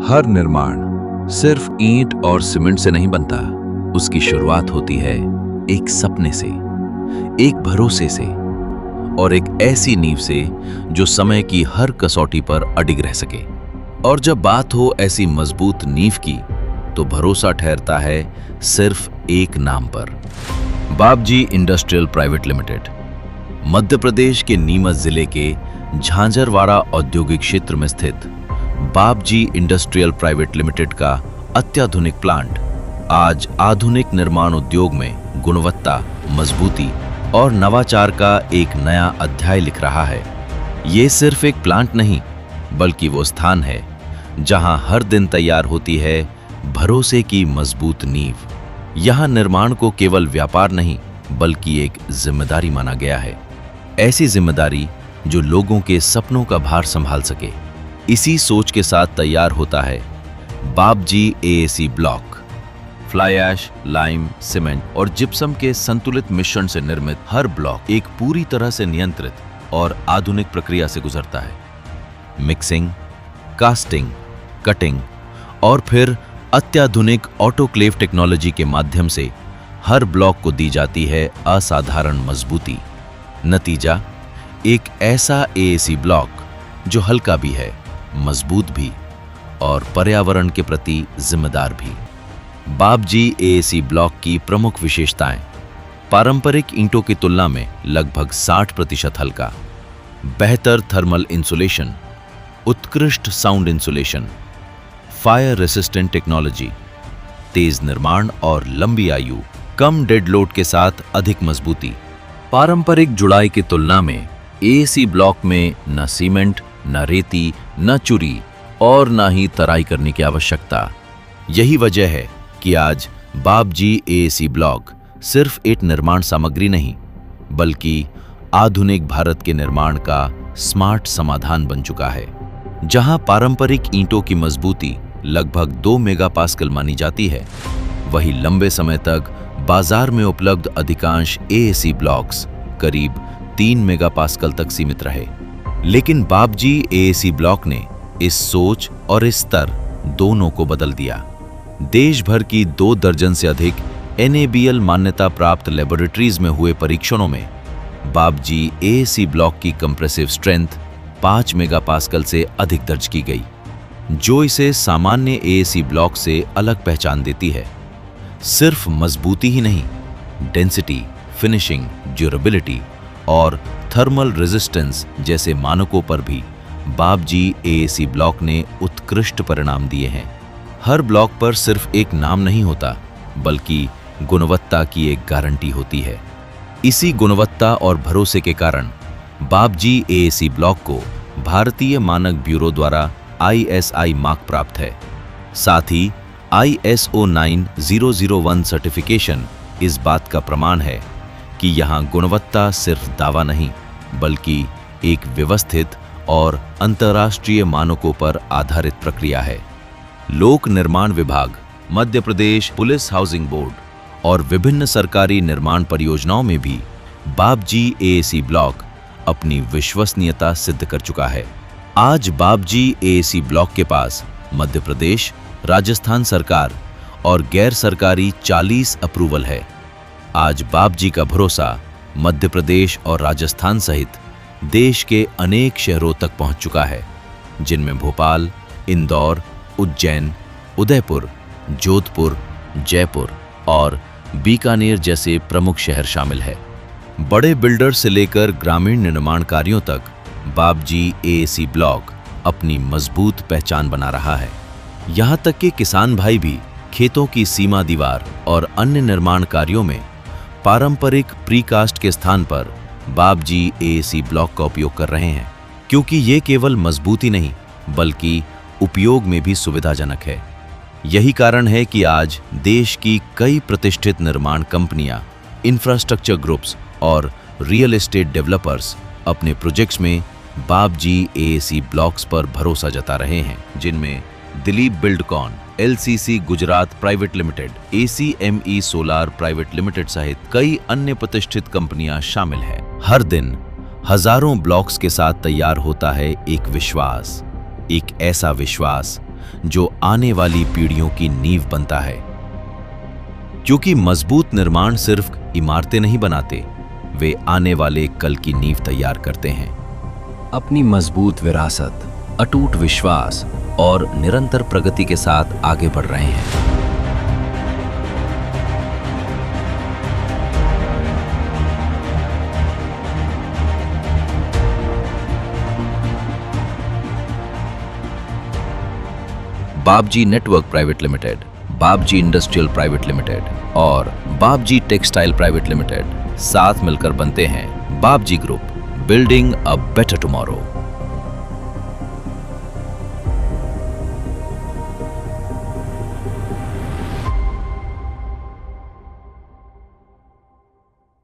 हर निर्माण सिर्फ ईंट और सीमेंट से नहीं बनता। उसकी शुरुआत होती है एक सपने से, एक भरोसे से और एक ऐसी नींव से जो समय की हर कसौटी पर अडिग रह सके। और जब बात हो ऐसी मजबूत नींव की, तो भरोसा ठहरता है सिर्फ एक नाम पर, Bapji industrial private limited. Madhya Pradesh के नीमच जिले के झांझरवाड़ा औद्योगिक क्षेत्र में स्थित बापजी इंडस्ट्रियल प्राइवेट लिमिटेड का अत्याधुनिक प्लांट आज आधुनिक निर्माण उद्योग में गुणवत्ता, मजबूती और नवाचार का एक नया अध्याय लिख रहा है। ये सिर्फ एक प्लांट नहीं, बल्कि वो स्थान है जहां हर दिन तैयार होती है भरोसे की मजबूत नींव। यहाँ निर्माण को केवल व्यापार नहीं, बल्कि एक जिम्मेदारी माना गया है। ऐसी जिम्मेदारी जो लोगों के सपनों का भार संभाल सके। इसी सोच के साथ तैयार होता है Bapji AAC block. Fly ash, lime, cement और जिप्सम के संतुलित मिश्रण से निर्मित हर ब्लॉक एक पूरी तरह से नियंत्रित और आधुनिक प्रक्रिया से गुजरता है। मिक्सिंग, कास्टिंग, कटिंग और फिर अत्याधुनिक ऑटोक्लेव टेक्नोलॉजी के माध्यम से हर ब्लॉक को दी जाती है असाधारण मजबूती। नतीजा एक ऐसा एएसी ब्लॉक जो हल्का भी है, मजबूत भी और पर्यावरण के प्रति जिम्मेदार भी। बापजी एएसी ब्लॉक की प्रमुख विशेषताएं: पारंपरिक ईंटों की तुलना में लगभग 60% हल्का, बेहतर थर्मल इंसुलेशन, उत्कृष्ट sound insulation, fire resistant technology, तेज निर्माण और लंबी आयु, कम डेड लोड के साथ अधिक मजबूती। पारंपरिक जुड़ाई की तुलना में एएसी ब्लॉक में न सीमेंट, न रेती, न चुरी और न ही तराई करने की आवश्यकता। यही वजह है कि आज बापजी एएसी ब्लॉक सिर्फ एक निर्माण सामग्री नहीं, बल्कि आधुनिक भारत के निर्माण का स्मार्ट समाधान बन चुका है। जहां पारंपरिक ईंटों की मजबूती लगभग 2 मेगापास्कल मानी जाती है, वहीं लंबे समय तक बाजार में उपलब्ध अधिकांश एएसी ब्लॉक्स करीब 3 मेगापास्कल तक सीमित रहे। लेकिन बापजी एएसी ब्लॉक ने इस सोच और इस स्तर दोनों को बदल दिया। देश भर की 2 दर्जन से अधिक एनएबीएल मान्यता प्राप्त लेबोरेटरीज में हुए परीक्षणों में बापजी एएसी ब्लॉक की कंप्रेसिव स्ट्रेंथ 5 मेगापास्कल से अधिक दर्ज की गई, जो इसे सामान्य एएसी ब्लॉक से अलग पहचान देती है। सिर्फ मजबूती ही नहीं, डेंसिटी, फिनिशिंग, ड्यूरेबिलिटी और थर्मल रेजिस्टेंस जैसे मानकों पर भी बापजी एएसी ब्लॉक ने उत्कृष्ट परिणाम दिए हैं। हर ब्लॉक पर सिर्फ एक नाम नहीं होता, बल्कि गुणवत्ता की एक गारंटी होती है। इसी गुणवत्ता और भरोसे के कारण बापजी एएसी ब्लॉक को भारतीय मानक ब्यूरो द्वारा ISI मार्क प्राप्त है। साथ ही ISO 9001 सर्टिफिकेशन इस बात का प्रमाण है कि यहाँ गुणवत्ता सिर्फ दावा नहीं, बल्कि एक व्यवस्थित और अंतर्राष्ट्रीय मानकों पर आधारित प्रक्रिया है। लोक निर्माण विभाग, Madhya Pradesh police housing board और विभिन्न सरकारी निर्माण परियोजनाओं में भी बापजी एएसी ब्लॉक अपनी विश्वसनीयता सिद्ध कर चुका है। आज बापजी एएसी ब्लॉक के पास मध्य प्रदेश, राजस्थान सरकार और गैर सरकारी 40 अप्रूवल है। आज बापजी का भरोसा मध्य प्रदेश और राजस्थान सहित देश के अनेक शहरों तक पहुंच चुका है, जिनमें भोपाल, इंदौर, उज्जैन, उदयपुर, जोधपुर, जयपुर और बीकानेर जैसे प्रमुख शहर शामिल है। बड़े बिल्डर से लेकर ग्रामीण निर्माण कार्यों तक बापजी एएसी ब्लॉक अपनी मजबूत पहचान बना रहा है। यहाँ तक कि किसान भाई भी खेतों की सीमा दीवार और अन्य निर्माण कार्यों में पारंपरिक प्रीकास्ट के स्थान पर बापजी एएसी ब्लॉक का उपयोग कर रहे हैं, क्योंकि ये केवल मजबूती नहीं, बल्कि उपयोग में भी सुविधाजनक है। यही कारण है कि आज देश की कई प्रतिष्ठित निर्माण कंपनियां, इंफ्रास्ट्रक्चर ग्रुप्स और रियल एस्टेट डेवलपर्स अपने प्रोजेक्ट्स में बापजी एएसी ब्लॉक्स पर भरोसा जता रहे हैं, जिनमें Dilip Buildcon, LCC Gujarat private limited, ACME solar private limited सहित कई अन्य प्रतिष्ठित कंपनियां शामिल हैं। हर दिन हजारों ब्लॉक्स के साथ तैयार होता है एक विश्वास, एक ऐसा विश्वास जो आने वाली पीढ़ियों की नींव बनता है। क्योंकि मजबूत निर्माण सिर्फ इमारतें नहीं बनाते, वे आने वाले कल की नींव तैयार करते हैं। अपनी मजबूत विरासत, अटूट विश्वास और निरंतर प्रगति के साथ आगे बढ़ रहे हैं। Bapji network private limited, Bapji industrial private limited और बापजी टेक्सटाइल प्राइवेट लिमिटेड साथ मिलकर बनते हैं Bapji group, building a better tomorrow.